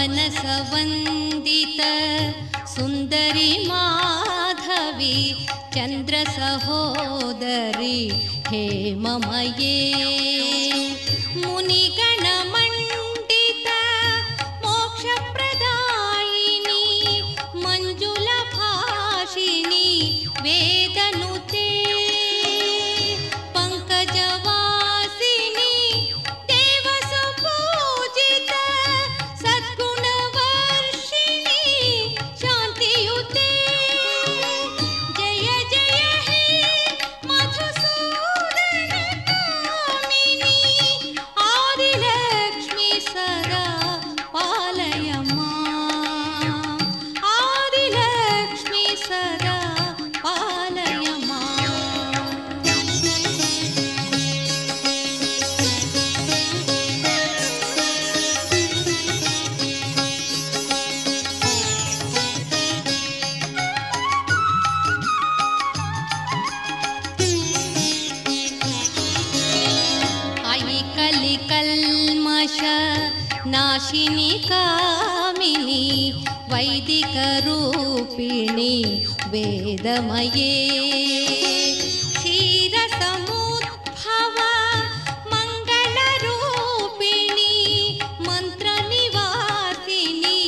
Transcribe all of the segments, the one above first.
मनसवन्दित सुन्दरी माधवी चन्द्र सहोदरी हेममये मुनिगणमण्डित मोक्षप्रदायिनी मञ्जुलभाषिणी वेदनुते पंकजवासिनी देवसुपूजित सद्गुणवर्षिणी शान्तियुते जय जय हे मधुसूदन कामिनी आदिलक्ष्मी सदा पालय माम् आदिलक्ष्मी सदा पालय कलिकल्मष नाशिनी कामिनी वैदिक रूपिणी वेदमये क्षीरसमुद्भव मंगलरूपिणी मंत्रनिवासिनी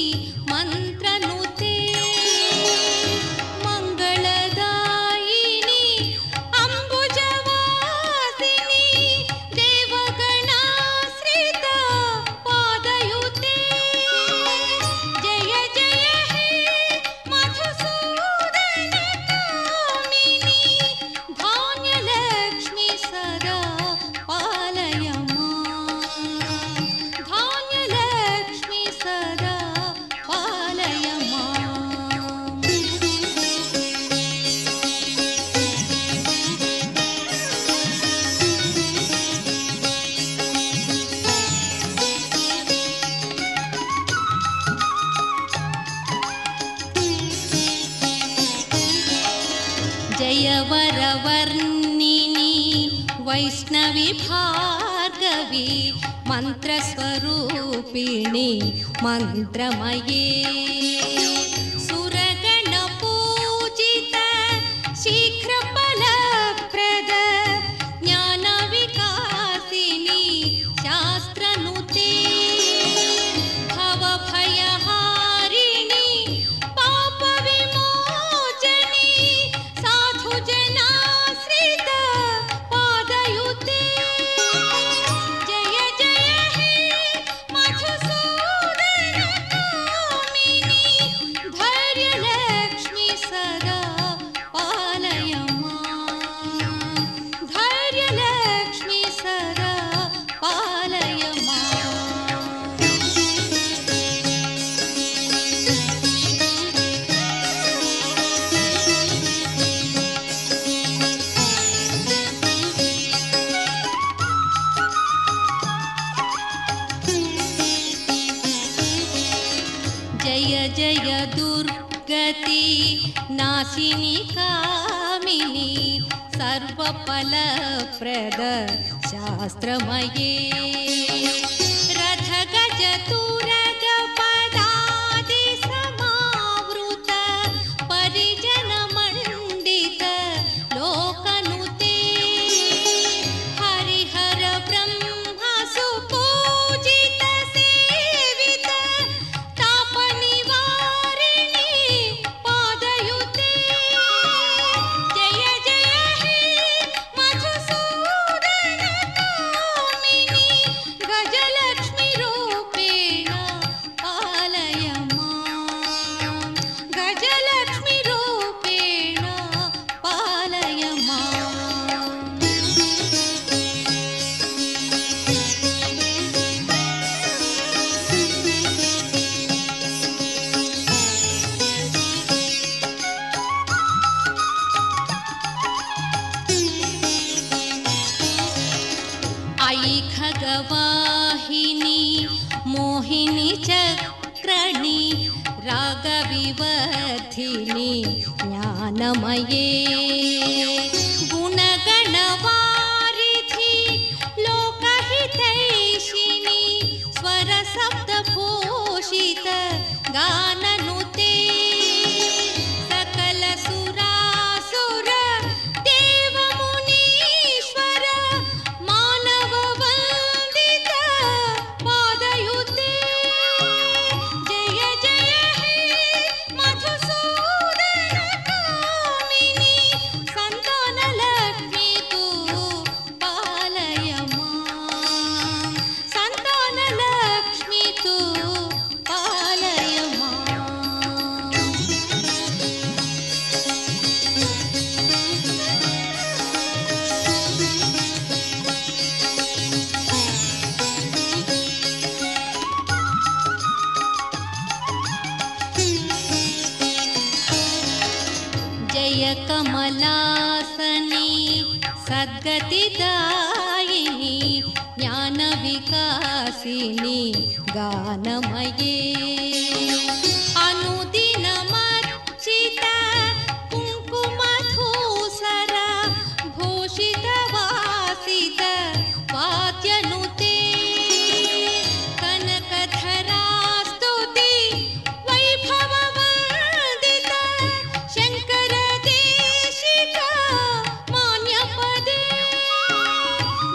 मंत्रनुते मंगलदायिनी अंबुजवासिनी देवगणाश्रित पादयुते जय जय हे मधुसूदन कामिनी धान्यलक्ष्मी सदा पालय माम् धान्यलक्ष्मी सदा पालय माम् जय वरवर्णिनी वैष्णवी भार्गवी मन्त्रस्वरूपिणी मन्त्रमये सुरगणपूजित शीघ्रफलप्रद ज्ञानविकासिनी शास्त्रनुते भवभयहारिणी पापविमोचनी साधुजनाश्रित पादयुते जय जय हे मधुसूदन कामिनी धैर्यलक्ष्मी सदा पालय माम् धैर्यलक्ष्मी सदा पालय माम् जय जय दुर्गति नाशिनी कामिनी सर्वफलप्रद शास्त्रमये रथगज तुरग पदादि समावृत परिजनमण्डित लोकनुते हरिहर ब्रह्म सुपूजित सेवित तापनिवारिणी पादयुते जय जय हे मधुसूदन कामिनी गजलक्ष्मी रूपेण पालय माम् गजलक्ष्मी रूपेण पालय माम् आई खगवाहिनी मोहिनी चक्रणी रागविवर्धिनी ज्ञानमये गुणगणवारिधि लोकहितैषिणी स्वरशब्दभूषित जय कमलासनी सद्गतिदायिनी ज्ञानविकासिनी गानमये अनुदिनमर्चित कुङ्कुमधूसर भूषितवासित वाद्यनुते कनकधरा स्तुति वैभववर्धित शङ्कर देशिक मान्यपदे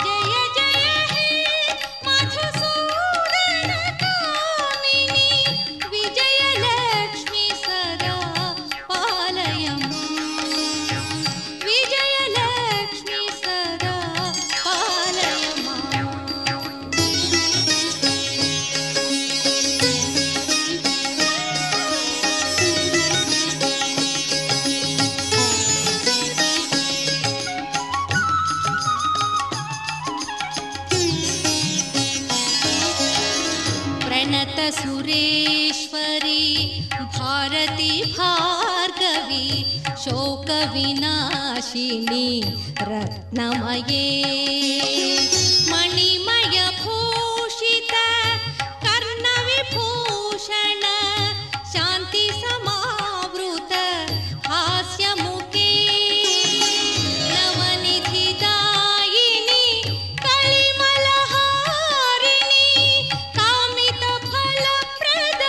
जय जय हे मधुसूदन कामिनी विजयलक्ष्मी सदा पालय मां विजयलक्ष्मी सदा पालय मां प्रणत सुरेश्वरी भारती भार्गवी शोक विनाशिनी रत्नमये मणिमय भूषित कर्ण विभूषण शांति समावृत हास्यमुखे नवनिधि दायिनी कलिमलहारिणी कामित फलप्रद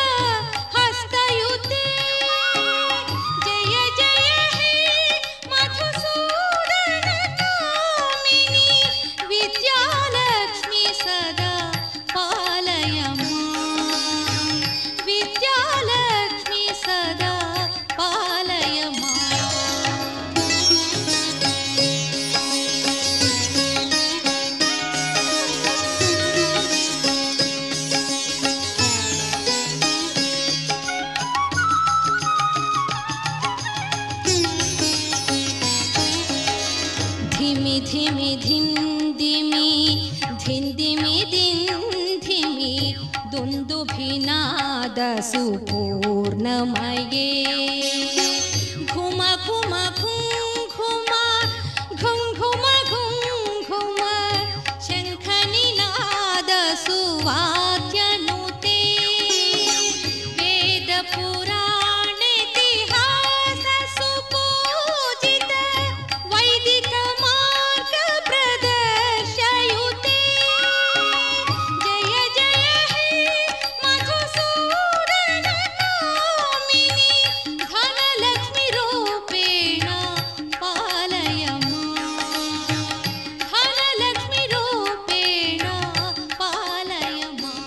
हस्तयुते जय जय हे मधुसूदन कामिनी विद्यालक्ष्मी सदा पालय मां विद्यालक्ष्मी सदा पालय मां धिमि धिमि धिं दिमि धिं दिमि दिं धिमि दुन्दुभिनाद सुपूर्णमये घुम घुम घुं घुम घुं घुम घुं घुम शङ्खनिनाद सुवाद्यनुते वेद पुराण इतिहास सुपूजित वैदिक मार्ग प्रदर्शयुते जय जय हे मधुसूदन कामिनी धनलक्ष्मी रूपेण पालय मां धनलक्ष्मी रूपेण पालय मां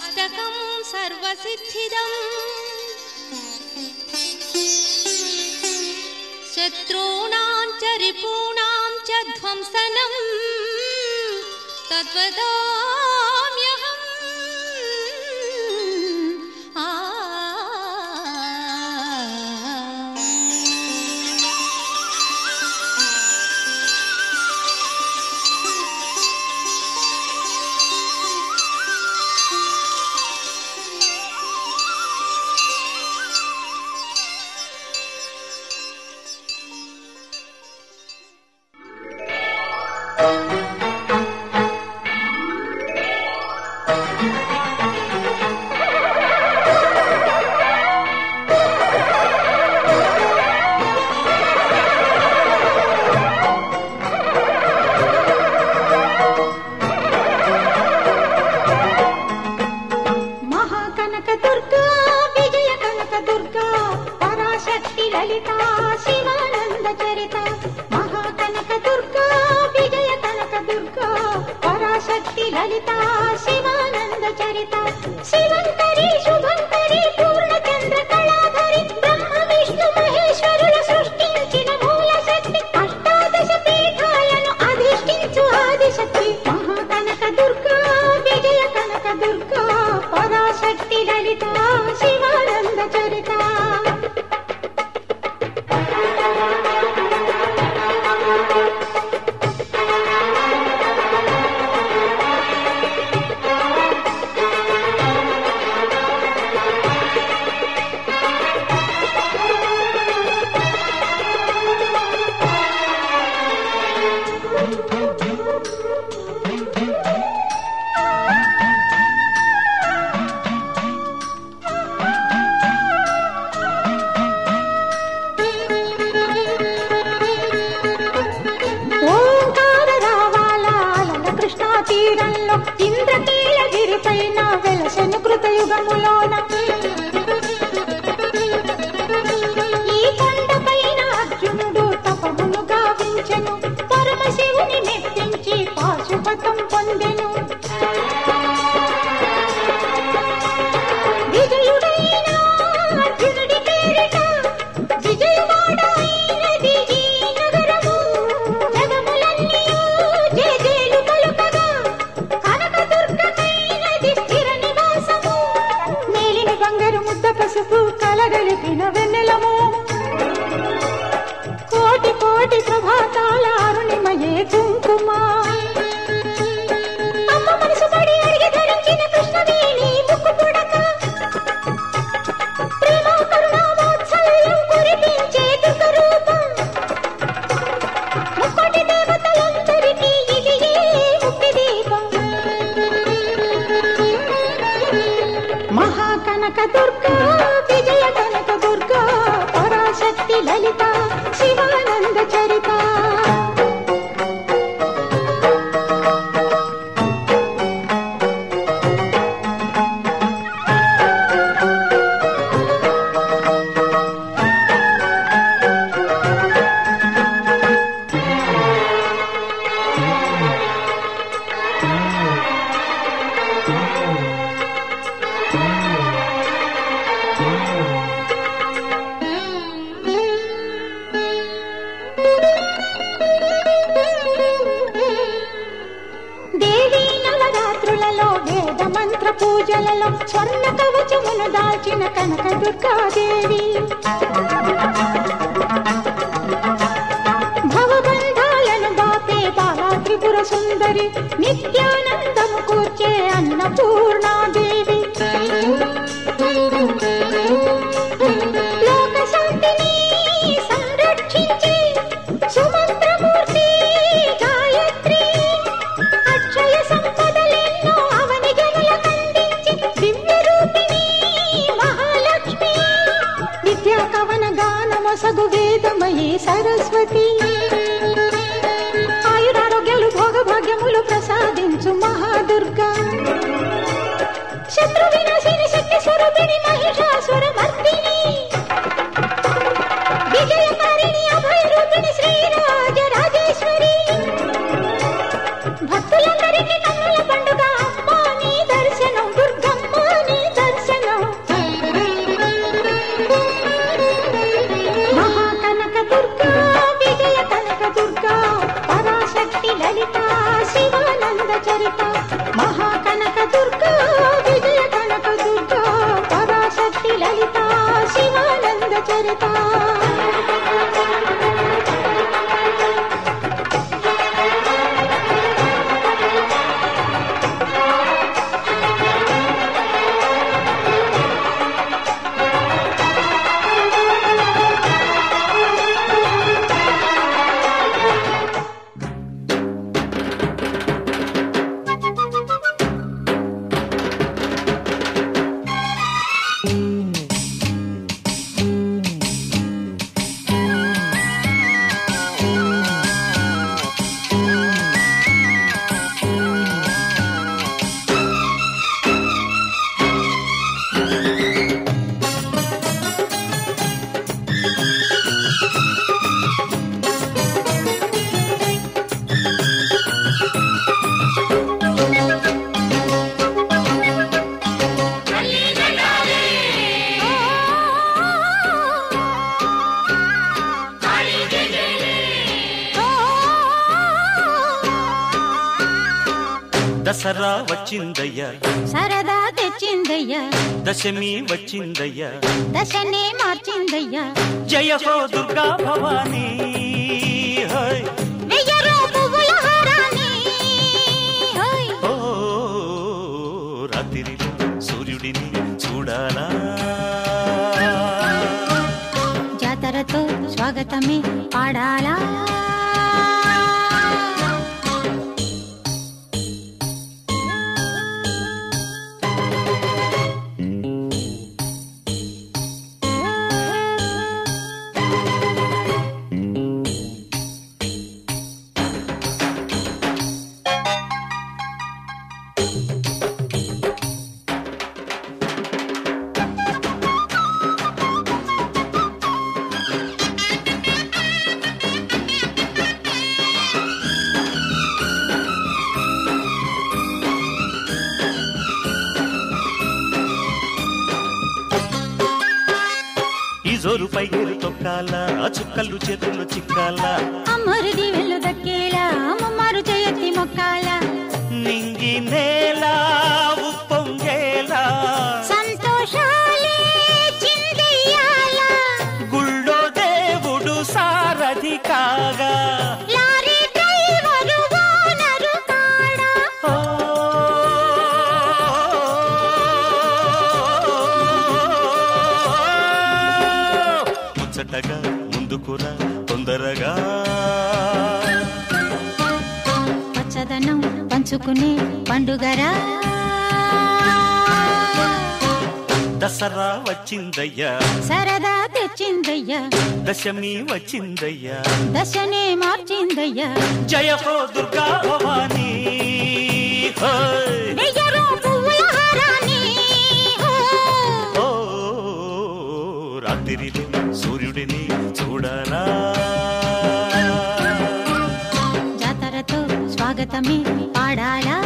అష్టకం సర్వసిద్ధిదం శత్రూణాం చ రిపూణాం చ ధ్వంసనం తద్వదామ్యహం. పూజలలో స్వర్ణ కవచమును దాల్చిన కనక దుర్గాదేవి భవబంధాలను బాపే బాలా త్రిపుర సుందరి నిత్యానందము కూర్చే అన్నపూర్ణాదేవి లోక శాంతిని సంరక్షించే సుమంత్రమూర్తి గాయత్రి అక్షయ సంపదలెన్నో అవని జనులకందించి దివ్య రూపిణి మహాలక్ష్మి విద్యా కవన గానమొసగు వేదమయీ సరస్వతి ఆయురారోగ్యాలు భోగభాగ్యములు ప్రసాదించు మహాదుర్గా శత్రు వినాశిని శక్తి స్వరూపిణి మహిషాసుర మర్దిని విజయకారిణి అభయ రూపిణి శ్రీరాజ రాజేశ్వరి భక్తులందరికీ కన్నుల పండుగ అమ్మా నీ దర్శనం దుర్గమ్మ దసరా వచ్చిందయ్యా సరదా తెచ్చిందయ్యా దశమి వచ్చిందయ్యా దశనే మార్చిందయ్యా జయ హో దుర్గా భవానీ వెయ్యరు పువ్వుల హారాన్ని ఓ రాత్రి సూర్యుడిని చూడాలా జాతరతో స్వాగతమే పాడాలా జోరు పైరు తొక్కాల చుక్కలు చేతుల్లో చిక్కాల అమ్మరుది వెళ్ళు దక్కేలా అమ్మమారు చేయత్తి మొక్కాల నింగి నేల ఉప్పొంగేలా సంతోషాలే చిందెయ్యాల గుళ్ళో దేవుడు సారథి కాగా లారీ డ్రైవరు ఓనరు కాడా ముచ్చటగా ముందుకురా తొందరగా పచ్చదనం పంచుకునే పండుగరా దసరా వచ్చిందయ్యా సరదా తెచ్చిందయ్యా దశమి వచ్చిందయ్యా దశనే మార్చిందయ్యా జయ హో దుర్గా భవానీ వెయ్యరు పువ్వుల హారాన్ని ఓ రాత్రి సూర్యుడిని చూడాలా జాతరతో స్వాగతమే పాడాలా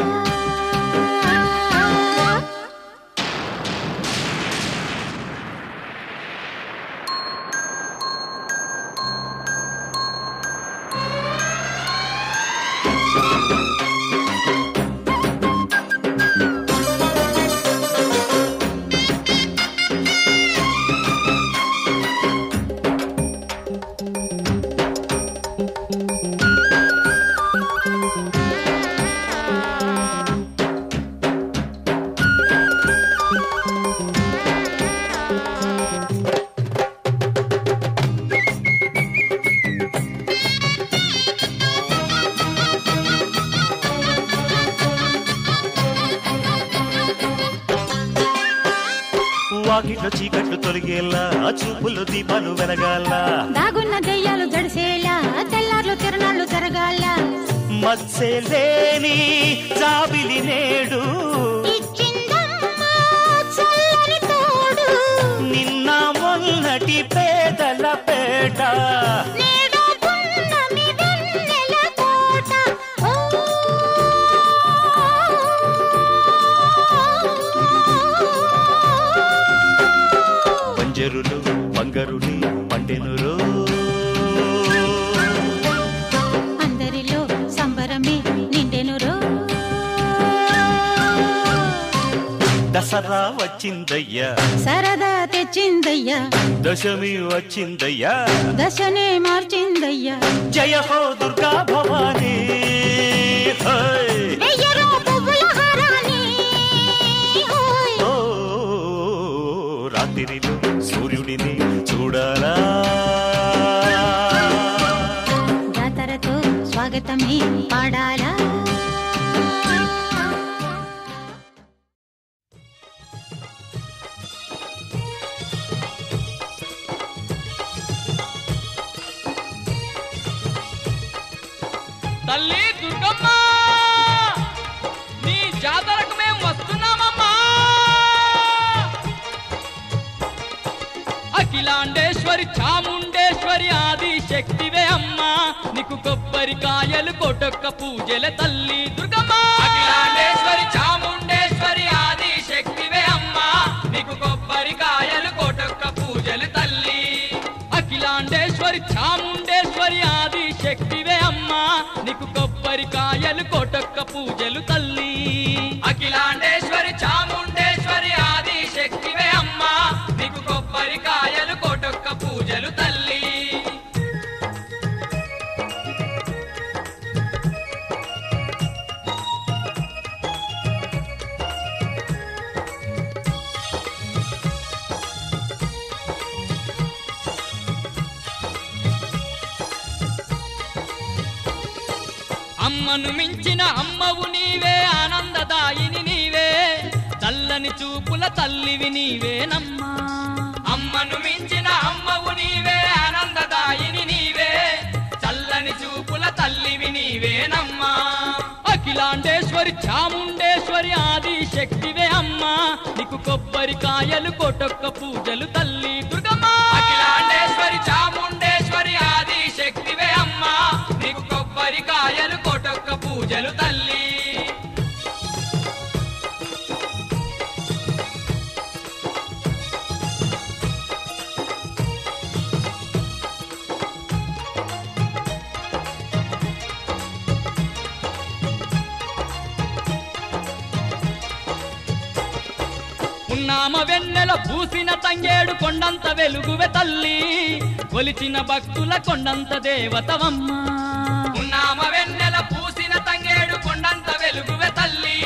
వాకిట్లో చీకట్లు తొలగేలా చూపులు దీపాలు వెలగాల దాగున్న దెయ్యాలు గడిసేలా తెల్లార్లు తిరణాలు జరగాల మత్స్యలేని జాబిలి నేడు ఇచ్చిందమ్మా చల్లని తోడు నిన్న మొన్నటి పేదల పేట నేడు పున్నమి వెన్నెల కోట పంజరులు బంగరుని పండెనురు అందరిలో సంబరమే నిండెనురో దసరా వచ్చిందయ్యా సరదా తెచ్చిందయ్యా దశమి వచ్చిందయ్యా దశనే మార్చిందయ్యా జయ హో దుర్గా భవానీ వెయ్యరు పువ్వుల హారాన్ని ఓ రాత్రిలో సూర్యుడిని చూడాలా జాతరతో స్వాగతమే పాడాలా తల్లి దుర్గమ్మ నీ జాతరకు మేము వస్తున్నామమ్మా అఖిలాండేశ్వరి చాముండేశ్వరి ఆది శక్తివే అమ్మా నీకు కొబ్బరికాయలు కొట్టొక్క పూజల తల్లి దుర్గమ్మ అఖిలాండేశ్వరి చాముండేశ్వరి ఆది శక్తివే అమ్మా నీకు కొబ్బరికాయలు కొట్టొక్క పూజలు తల్లి అఖిలాండేశ్వరి చాముండేశ్వరి ఆది శక్తివే అమ్మా నీకు కొబ్బరికాయలు కొట్టొక్క పూజలు తల్లి అమ్మను మించిన అమ్మవు నీవే ఆనందదాయిని నీవే చల్లని చూపుల తల్లివి నీవేనమ్మా అమ్మను మించిన అమ్మవు నీవే ఆనందదాయిని నీవే చల్లని చూపుల తల్లివి నీవేనమ్మా అఖిలాండేశ్వరి చాముండేశ్వరి ఆది శక్తివే అమ్మా నీకు కొబ్బరికాయలు కోటొక్క పూజలు తల్లి దుర్గమ్మ అఖిలాండేశ్వరి చాముండేశ్వరి ఆది శక్తివే అమ్మా నీకు కొబ్బరికాయలు కోటొక్క పూజలు తల్లి ఉన్నామ వెన్నెల పూసిన తంగేడు కొండంత వెలుగువే తల్లి కొలిచిన భక్తుల కొండంత దేవతవమ్మ ఉన్నామ వెన్నెల పూసిన తంగేడు కొండంత వెలుగువే తల్లి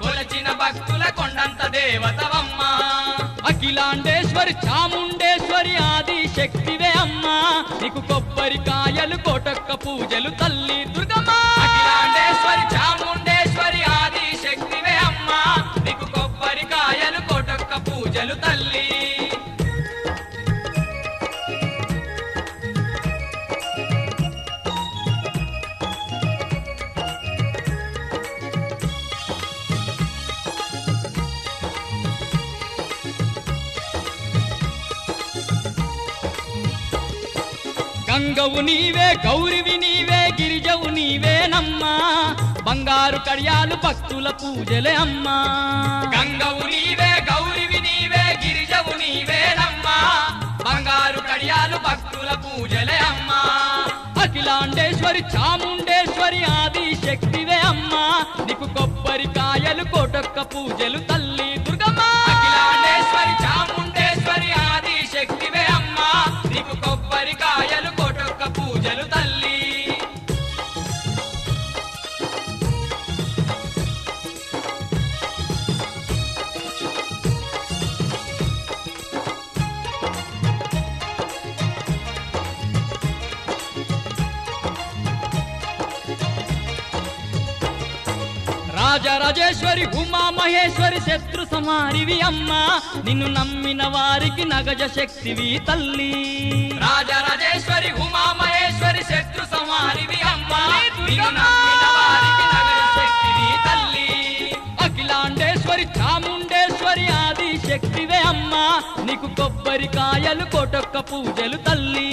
కొలిచిన భక్తుల కొండంత దేవతవమ్మ అఖిలాండేశ్వరి చాముండేశ్వరి ఆది శక్తివే అమ్మా నీకు కొబ్బరికాయలు కోటొక్క పూజలు తల్లి దుర్గమ్మ అఖిలాండేశ్వరి చాముండేశ్వరి ఆది శక్తివే అమ్మా నీకు కొబ్బరికాయలు కోటొక్క పూజలు తల్లి గంగవు నీవే గౌరివి నీవే గిరిజవు నీవేనమ్మా బంగారు కడియాలు భక్తుల పూజలే అమ్మా గంగవు నీవే గౌరివి నీవే గిరిజవు నీవేనమ్మా బంగారు కడియాలు భక్తుల పూజలే అమ్మా అఖిలాండేశ్వరి చాముండేశ్వరి ఆది శక్తివే అమ్మా నీకు కొబ్బరికాయలు కోటొక్క పూజలు తల్లి దుర్గమ్మ అఖిలాండేశ్వరి చాముండేశ్వరి ఆది శక్తివే అమ్మా నీకు కొబ్బరికాయలు కోటొక్క పూజలు తల్లి రాజరాజేశ్వరి ఉమా మహేశ్వరి శత్రు సమారివి అమ్మా నిన్ను నమ్మిన వారికి నగజ శక్తివి తల్లి రాజరాజేశ్వరి ఉమా మహేశ్వరి శత్రు సమారివి అమ్మా నిన్ను నమ్మిన వారికి నగజ శక్తివి తల్లి అఖిలాండేశ్వరి చాముండేశ్వరి ఆది శక్తివే అమ్మా నీకు కొబ్బరికాయలు కోటొక్క పూజలు తల్లి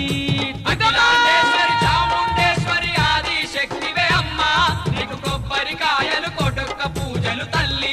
అఖిలాండేశ్వరి చాముండేశ్వరి ఆది శక్తివే అమ్మా నీకు కొబ్బరికాయలు కోటొక్క పూజలు తల్లి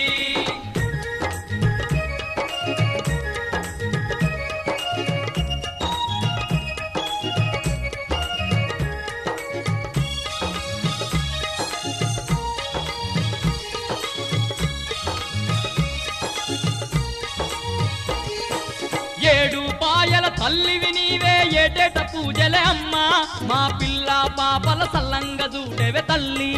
ఏడు పాయల తల్లివి నీవే ఏటేట పూజలే అమ్మా మా పిల్ల పాపల సల్లంగా చూడేవే తల్లి